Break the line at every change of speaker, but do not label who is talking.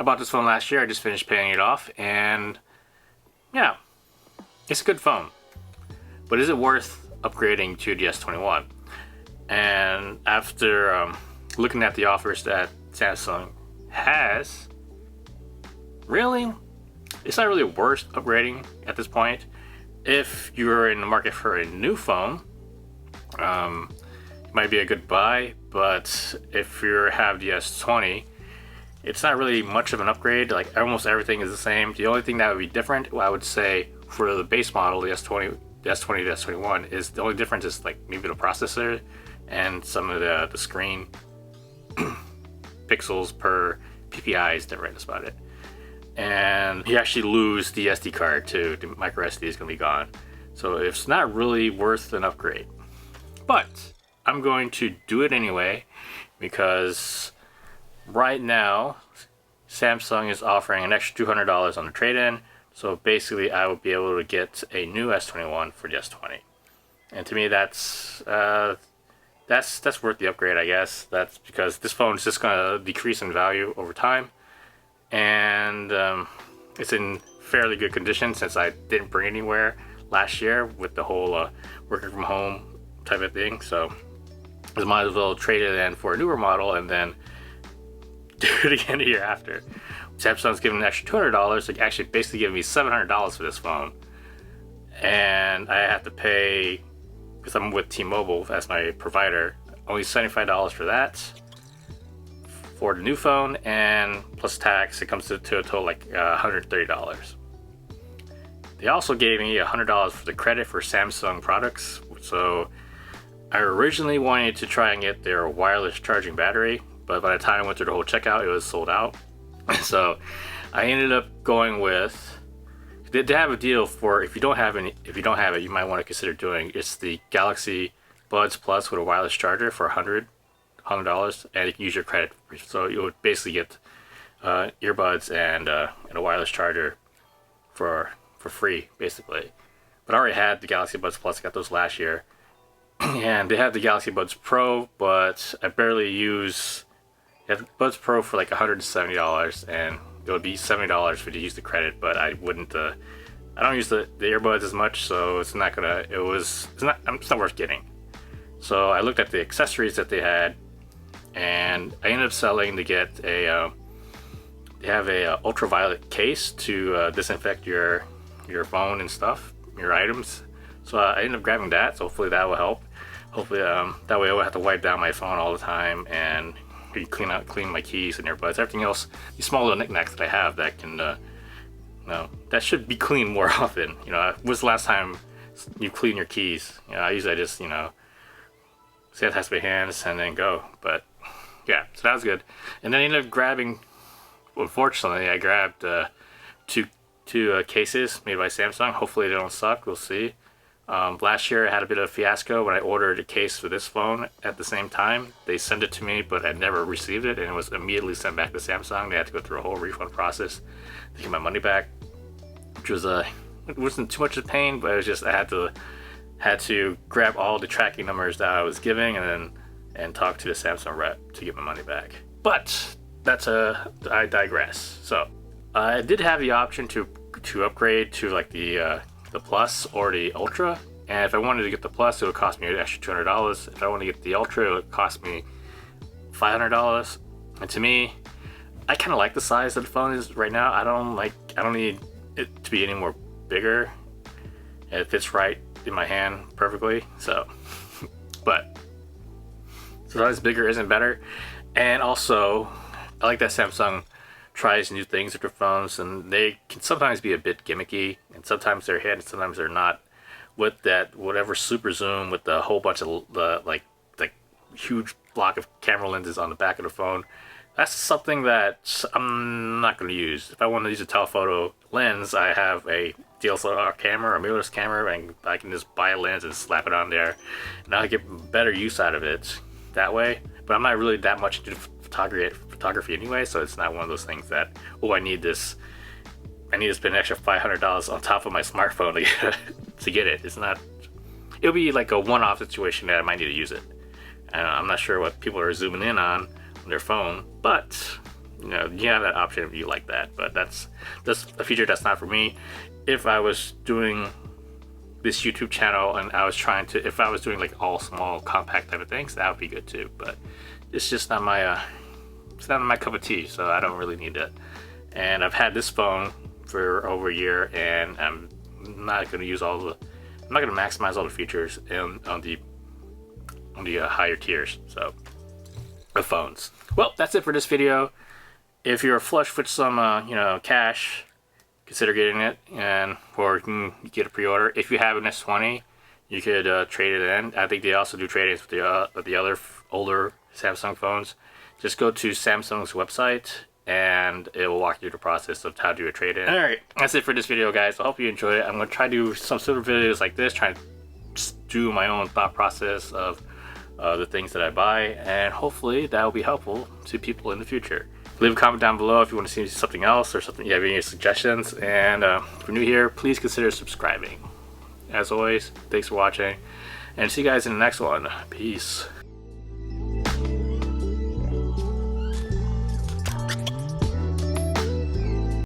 I bought this phone last year. I just finished paying it off, and yeah, it's a good phone. But is it worth upgrading to the S21? And after looking at the offers that Samsung has, really, it's not really worth upgrading at this point. If you're in the market for a new phone, it might be a good buy, but if you have the S20, it's not really much of an upgrade. Like, almost everything is the same. The only thing that would be different, well, I would say, for the base model, the S20, the S21, is the only difference is like maybe the processor and some of the screen pixels per PPI is different. That's about it. And you actually lose the SD card too. The micro SD is going to be gone. So it's not really worth an upgrade. But I'm going to do it anyway because right now Samsung is offering an extra $200 on the trade-in. So basically I would be able to get a new S21 for the S20. And to me that's worth the upgrade, I guess. That's because this phone is just going to decrease in value over time. And it's in fairly good condition since I didn't bring it anywhere last year with the whole working from home type of thing. So I might as well trade it in for a newer model and then do it again the year after. Samsung's giving an extra $200, like actually basically giving me $700 for this phone. And I have to pay, because I'm with T-Mobile as my provider, only $75 for that. For the new phone, and plus tax, it comes to a total like $130. They also gave me $100 for the credit for Samsung products. So I originally wanted to try and get their wireless charging battery, but by the time I went through the whole checkout, it was sold out. So I ended up going with, they have a deal for if you don't have it, you might want to consider doing. It's the Galaxy Buds Plus with a wireless charger for $100, and you can use your credit. So you would basically get earbuds and a wireless charger for free, basically. But I already had the Galaxy Buds Plus. I got those last year, and they have the Galaxy Buds Pro, but I barely use. They have Buds Pro for like $170, and it would be $70 for to use the credit. But I wouldn't. I don't use the earbuds as much, so it's not gonna. It's not worth getting. So I looked at the accessories that they had, and I ended up selling to get a. They have a ultraviolet case to disinfect your phone and stuff, your items. So I ended up grabbing that. So hopefully that will help. Hopefully that way I won't have to wipe down my phone all the time and clean my keys and earbuds. Everything else, these small little knickknacks that I have that can, that should be cleaned more often. When's the last time you clean your keys? I usually just sanitize my hands and then go. But yeah, so that was good. And then I ended up grabbing. Unfortunately, I grabbed two cases made by Samsung. Hopefully they don't suck. We'll see. Last year I had a bit of a fiasco when I ordered a case for this phone at the same time. They sent it to me, but I never received it, and it was immediately sent back to Samsung. They had to go through a whole refund process to get my money back, which was it wasn't too much of a pain, but it was just I had to grab all the tracking numbers that I was giving and talk to the Samsung rep to get my money back. But I digress. So I did have the option to upgrade to like the Plus or the Ultra, and if I wanted to get the Plus, it would cost me an extra $200. If I want to get the Ultra, it would cost me $500. And to me, I kind of like the size that the phone is right now. I don't need it to be any more bigger. It fits right in my hand perfectly. So, but size bigger isn't better. And also, I like that Samsung tries new things with their phones, and they can sometimes be a bit gimmicky, and sometimes they're hit and sometimes they're not. With that whatever super zoom with the whole bunch of like huge block of camera lenses on the back of the phone, that's something that I'm not going to use. If I want to use a telephoto lens, I have a DSLR camera or mirrorless camera, and I can just buy a lens and slap it on there, and I'll get better use out of it that way. But I'm not really that much into photography anyway, so it's not one of those things that, I need this. I need to spend an extra $500 on top of my smartphone to get it. It's not. It'll be like a one-off situation that I might need to use it. And I'm not sure what people are zooming in on their phone, but You know, you have that option if you like that, but that's a feature that's not for me. If I was doing this YouTube channel and I was trying to, if I was doing like all small compact type of things, that would be good too, but it's just not my it's not my cup of tea, so I don't really need it. And I've had this phone for over a year, and I'm not going to use I'm not going to maximize all the features on the higher tiers so of phones. Well, that's it for this video. If you're flush with some you know, cash, consider getting it, or you can get a pre-order. If you have an S20, you could trade it in. I think they also do trade-ins with the other older Samsung phones. Just go to Samsung's website and it will walk you through the process of how to do a trade-in. Alright, that's it for this video, guys. I hope you enjoyed it. I'm going to try to do some sort of videos like this, trying to do my own thought process of the things that I buy, and hopefully that will be helpful to people in the future. Leave a comment down below if you want to see something else or something, you have any suggestions, and if you're new here, please consider subscribing. As always, thanks for watching, and see you guys in the next one. Peace.